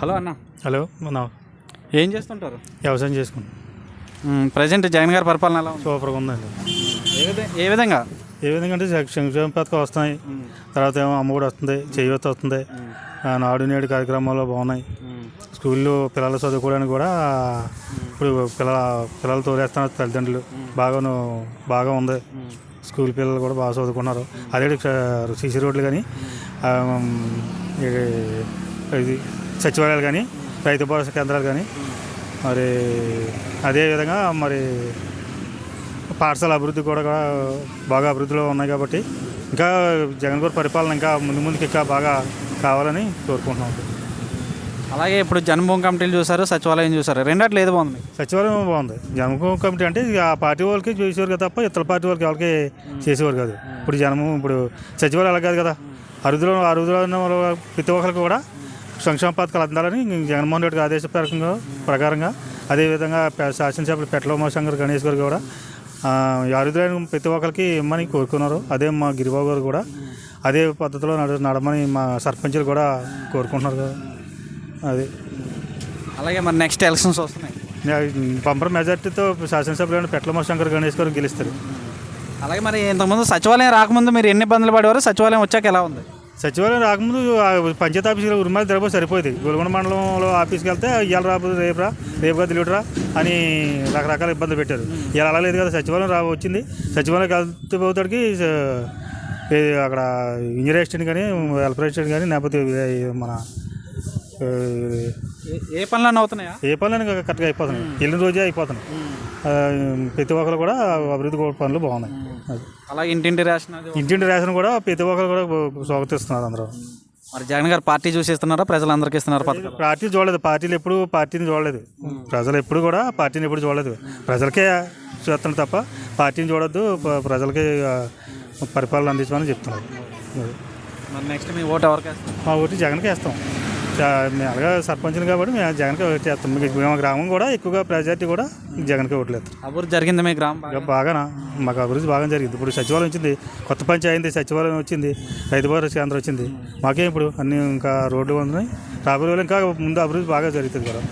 Hello అన్న. Hello మన ఏం చేస్తుంటారు? వ్యవసాయం చేసుకుంటాం. ప్రజెంట్ జగన్ గారి పరిపాలన ఎలా ఉంది? సూపర్గా ఉందండి. ఏ విధంగా అంటే సంక్షేమ పథకాలు వస్తున్నాయి. తర్వాత ఏమో అమ్మఒడి వస్తుంది, చేయూత వస్తుంది, నాడు నేడు కార్యక్రమాలు బాగున్నాయి. స్కూల్లో పిల్లలు చదువుకోవడానికి కూడా ఇప్పుడు పిల్లలు తోలేస్తున్నారు తల్లిదండ్రులు. బాగా ఉంది. స్కూల్ పిల్లలు కూడా బాగా చదువుకున్నారు. అదే సీసీ రోడ్లు కానీ ఇది సచివాలయాలు కానీ రైతు భరోసా కేంద్రాలు కానీ మరి అదేవిధంగా మరి పాఠశాల అభివృద్ధి కూడా బాగా అభివృద్ధిలో ఉన్నాయి. కాబట్టి ఇంకా జగన్ గారి పరిపాలన ఇంకా ముందుకు ఇంకా బాగా కావాలని కోరుకుంటున్నాం. అలాగే ఇప్పుడు జన్మభూమి కమిటీలు చూసారు, సచివాలయం చూసారు, రెండట్లు ఏది బాగుంది? సచివాలయం బాగుంది. జన్మభూమి కమిటీ అంటే ఆ పార్టీ వాళ్ళకి చేసేవారు కదా తప్ప ఇతర పార్టీ వాళ్ళకి ఎవరికి చేసేవారు కాదు. ఇప్పుడు సచివాలయం అలా కాదు కదా, అరుదులో ప్రతి ఒక్కరికి కూడా సంక్షేమ పథకాలు అందాలని జగన్మోహన్ రెడ్డి ఆదేశ ప్రకారంగా అదేవిధంగా శాసనసభ్యులు పెట్ల ఉమాశంకర్ గణేష్ గారు కూడా అరుదులైన ప్రతి ఒక్కరికి ఇమ్మని కోరుకున్నారు. అదే మా గిరిబాబు గారు కూడా అదే పద్ధతిలో నడమని మా సర్పంచులు కూడా కోరుకుంటున్నారు కదా. అది అలాగే మరి నెక్స్ట్ ఎలక్షన్స్ వస్తున్నాయి. బంపర్ మెజార్టీతో శాసనసభ్యులు పెట్ల ఉమాశంకర్ గణేష్ గారు గెలుస్తారు. అలాగే మరి ఇంతకుముందు సచివాలయం రాకముందు మీరు ఎన్ని ఇబ్బందులు పడేవారు? సచివాలయం వచ్చాక ఎలా ఉంది? సచివాలయం రాకముందు పంచాయతీ ఆఫీసులో ఉరిమాలి తిరగబోయి సరిపోయింది. గొల్గొండ మండలంలో ఆఫీస్కి వెళ్తే ఇవాళ రాబోదు, రేపుగా తెలియటరా అని రకరకాల ఇబ్బందులు పెట్టారు. ఇలా అలా లేదు కదా, సచివాలయం వచ్చింది. సచివాలయం కలిసి పోతాడికి అక్కడ ఇంజనీర్ అసిస్టెంట్ కానీ వెల్ఫేర్ అసిస్టెంట్ కానీ లేకపోతే మన ఏ పనులన్నీ అవుతున్నాయా? ఏ పనులైనా కరెక్ట్గా అయిపోతున్నాయి. వెళ్ళిన రోజే అయిపోతున్నాయి. ప్రతి ఒక్కరు కూడా అభివృద్ధి పనులు బాగున్నాయి. అలాగే ఇంటింటి రేషన్ కూడా ప్రతి ఒక్కరు కూడా స్వాగతిస్తున్నారు అందరూ. మరి జగన్ గారు పార్టీ చూసి ఇస్తున్నారా, ప్రజలందరికీ ఇస్తున్నారు? పార్టీ చూడలేదు, పార్టీని చూడలేదు. ప్రజలు ఎప్పుడు కూడా పార్టీని ఎప్పుడు చూడలేదు. ప్రజలకే చేస్తున్నారు తప్ప పార్టీని చూడొద్దు, ప్రజలకే పరిపాలన అందించమని చెప్తున్నారు. మరి నెక్స్ట్ మీ ఓటు ఎవరికి వేస్తారు? మా ఓటు జగన్కే వేస్తాం. మేము అలాగా సర్పంచ్ని కాబట్టి మేము జగన్కే ఓటు చేస్తాం. మా గ్రామం కూడా ఎక్కువగా ప్రజార్టీ కూడా జగన్కే ఓట్లు వేస్తాం. అభివృద్ధి జరిగింది మీ గ్రామం? బాగానా, మాకు అభివృద్ధి బాగా జరిగింది. ఇప్పుడు సచివాలయం వచ్చింది, కొత్త పంచాయతీ సచివాలయం వచ్చింది, రైతు భరోసా కేంద్రం వచ్చింది. మాకే ఇప్పుడు అన్నీ ఇంకా రోడ్లు ఉన్నాయి. రాబోయే ఇంకా ముందు అభివృద్ధి బాగా జరుగుతుంది కూడా.